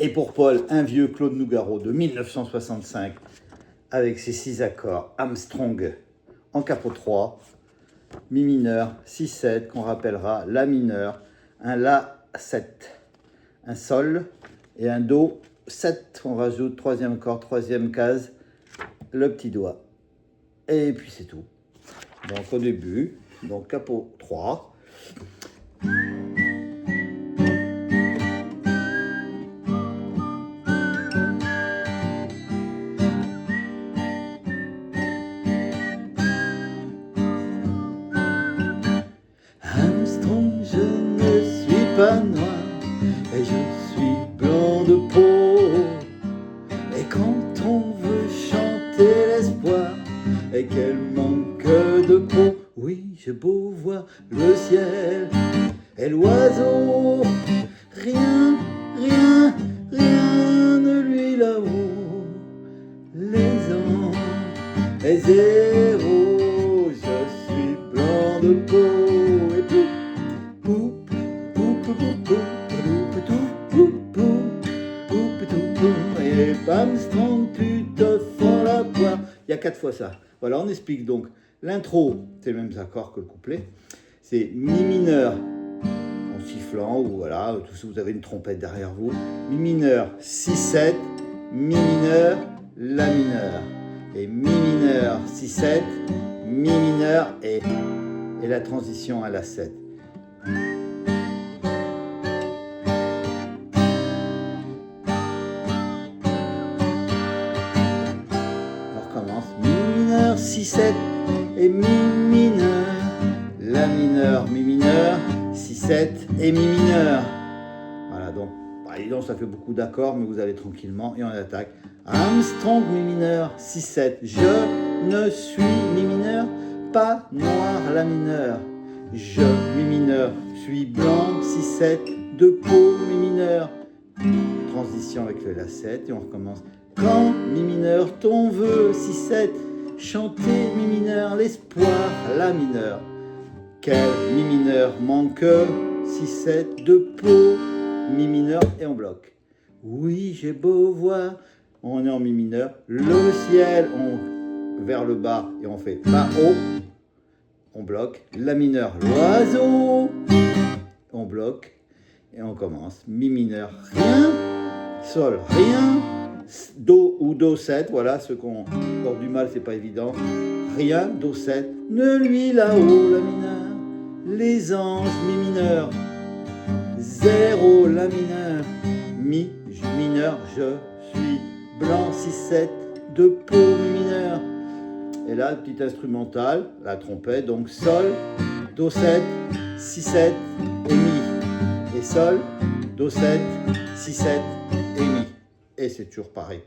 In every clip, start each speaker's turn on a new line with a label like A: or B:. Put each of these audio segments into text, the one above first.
A: Et pour Paul, un vieux Claude Nougaro de 1965 avec ses 6 accords Armstrong en capot 3, mi mineur, 6-7 qu'on rappellera, la mineur, un la 7, un sol et un do 7. On rajoute troisième accord, troisième case, le petit doigt. Et puis c'est tout. Donc au début, donc capot 3. Armstrong, je ne suis pas noir et je suis blanc de peau. Et quand on veut chanter l'espoir et qu'elle manque de peau, oui, j'ai beau voir le ciel et l'oiseau, rien, rien, rien ne lui là-haut. Les ans et zéro, je suis blanc de peau et tout. Et Armstrong, tu te fends la poire. Il y a 4 fois ça. Voilà, on explique donc. L'intro, c'est les mêmes accords que le couplet. C'est mi mineur en sifflant, ou voilà, tout ça, vous avez une trompette derrière vous. Mi mineur, 6-7, mi mineur, la mineur. Et mi mineur, 6-7, mi mineur et la transition à la 7. On recommence. Mi mineur, 6-7 et mi mineur, la mineur, mi mineur, 6-7 et mi mineur. Voilà, donc, évidemment, ça fait beaucoup d'accords, mais vous allez tranquillement et on attaque. Armstrong, mi mineur, 6-7. Je ne suis mi mineur, pas noir, la mineur. Je, mi mineur, suis blanc, 6-7, de peau, mi mineur. Transition avec le la 7 et on recommence. Quand, mi mineur, ton vœu, 6-7, chanter, mi mineur, l'espoir, la mineur. Quel mi mineur manque, 6-7, de peau, mi mineur et on bloque. Oui, j'ai beau voir, on est en mi mineur, le ciel, on vers le bas et on fait fa haut, on bloque, la mineur, l'oiseau, on bloque et on commence, mi mineur, rien, sol, rien, do ou do 7, voilà, ceux qui ont encore du mal, c'est pas évident, rien, do 7, ne lui là-haut, la mineur, les anges, mi mineur, 0, la mineur, mi mineur, je suis blanc, 6-7, de peau, mi mineur. Et là, petit instrumental, la trompette, donc sol, do 7, 6-7 et mi. Et sol, do 7, 6-7 et mi. Et c'est toujours pareil.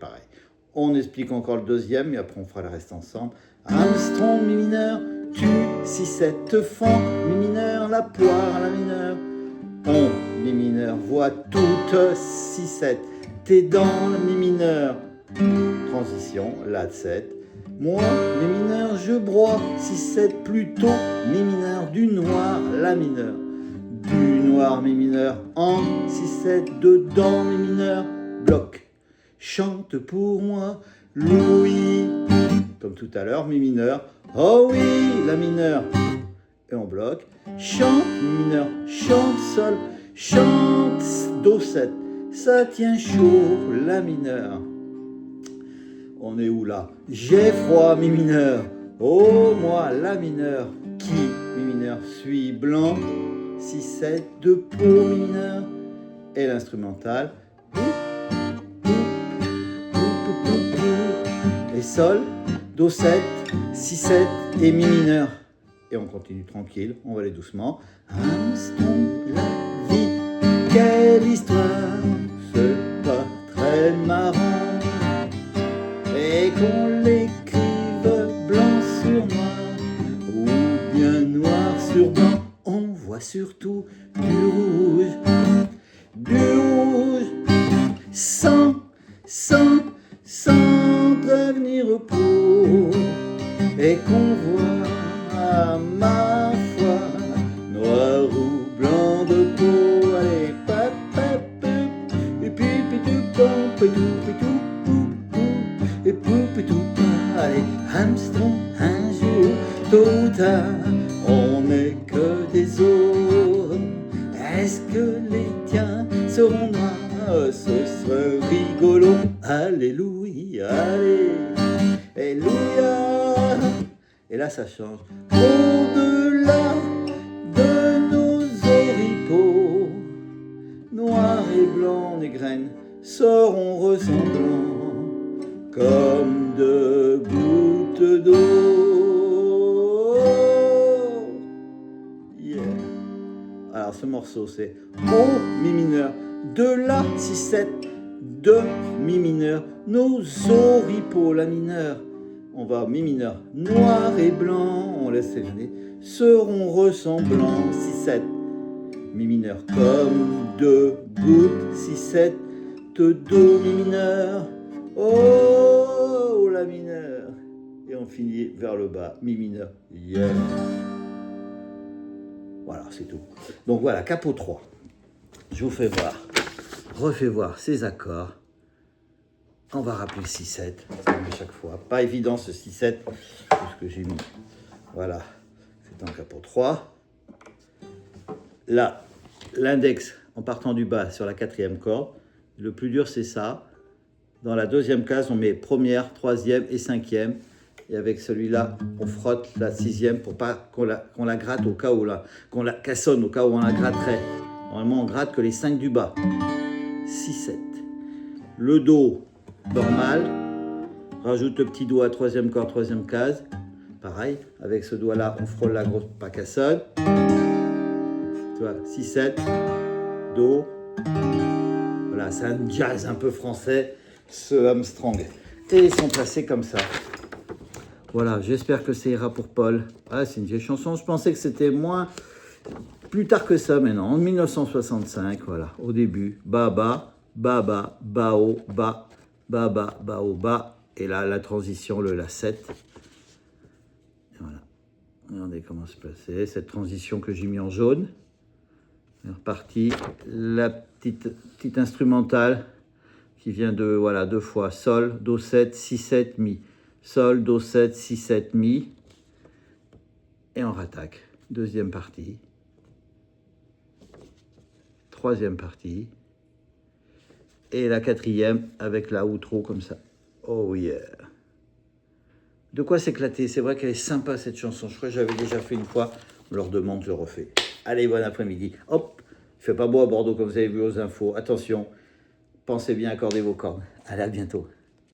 A: On explique encore le deuxième et après on fera le reste ensemble. Armstrong, mi mineur, tu, 6-7, te fends, mi mineur, la poire, la mineur. On, mi mineur, voit toutes, 6-7, tes dents, mi mineur. Transition, la 7. Moi, mi mineur, je broie, 6-7 plutôt, mi mineur, du noir, la mineur. Du noir, mi mineur, en, 6-7, dedans, mi mineur, bloc. Chante pour moi, Louis, comme tout à l'heure, mi mineur, oh oui, la mineur. Et on bloque, chante, mi mineur, chante, sol, chante, do 7, ça tient chaud, la mineur. On est où là? J'ai froid, mi mineur, oh moi, la mineur, qui, mi mineur, suis blanc, 6-7, de peau, mi mineur, et l'instrumental, et sol, do 7, 6-7 et mi mineur. Et on continue tranquille, on va aller doucement. Armstrong, la vie, quelle histoire, c'est pas très marrant. Et qu'on l'écrive blanc sur noir, ou bien noir sur blanc, on voit surtout du rouge, sans devenir peau, et qu'on voit ma foi, noir ou blanc de peau, allez, pap, pap, et puis, poupitou, et poupitou, allez, hamstron, un jour, tôt ou tard, on n'est que des os. Est-ce que les tiens seront noirs? Ce serait rigolo. Alléluia, alléluia. Et là, ça change. Au-delà de nos oripeaux, noirs et blancs, les graines seront ressemblants comme de gouttes d'eau. Yeah. Alors ce morceau c'est O mi mineur, de la 6-7, de mi mineur, nos oripeaux, la mineure. On va mi mineur, noir et blanc, on laisse s'élever, seront ressemblants, 6-7, mi mineur, comme deux gouttes, 6-7, do mi mineur, oh la mineure, et on finit vers le bas, mi mineur, yeah. Voilà, c'est tout. Donc voilà, capot 3. Je vous fais voir, refais voir ces accords. On va rappeler le 6-7, à chaque fois. Pas évident ce 6-7, ce que j'ai mis. Voilà, c'est un capot 3. Là, l'index en partant du bas sur la 4e corde. Le plus dur, c'est ça. Dans la 2e case, on met 1re, 3e et 5e. Et avec celui-là, on frotte la 6e pour pas qu'on la gratte au cas où qu'on la cassonne, au cas où on la gratterait. Normalement, on gratte que les 5 du bas. 6-7. Le Do normal. Rajoute le petit doigt, 3e corde, 3e case. Pareil, avec ce doigt-là, on frôle la grosse pas cassonne. Tu vois, 6-7. Do. Voilà, c'est un jazz un peu français, ce Armstrong. Et ils sont placés comme ça. Voilà, j'espère que ça ira pour Paul. Ah, c'est une vieille chanson, je pensais que c'était plus tard que ça, mais non, en 1965, voilà, au début. Baba, baba, bao, ba, baba, bao, ba. Et là, la transition, le La 7. Et voilà, regardez comment se placer, cette transition que j'ai mis en jaune. C'est reparti, la petite instrumentale qui vient de, voilà, 2 fois, Sol, Do 7, Si 7, Mi. Sol, Do 7, Si 7, Mi. Et on rattaque. 2e partie. 3e partie. Et la 4e avec la outro comme ça. Oh yeah. De quoi s'éclater. C'est vrai qu'elle est sympa cette chanson. Je crois que j'avais déjà fait une fois. On leur demande, je le refais. Allez, bon après-midi. Hop, il fait pas beau à Bordeaux comme vous avez vu aux infos. Attention, pensez bien à accorder vos cordes. Allez, à bientôt.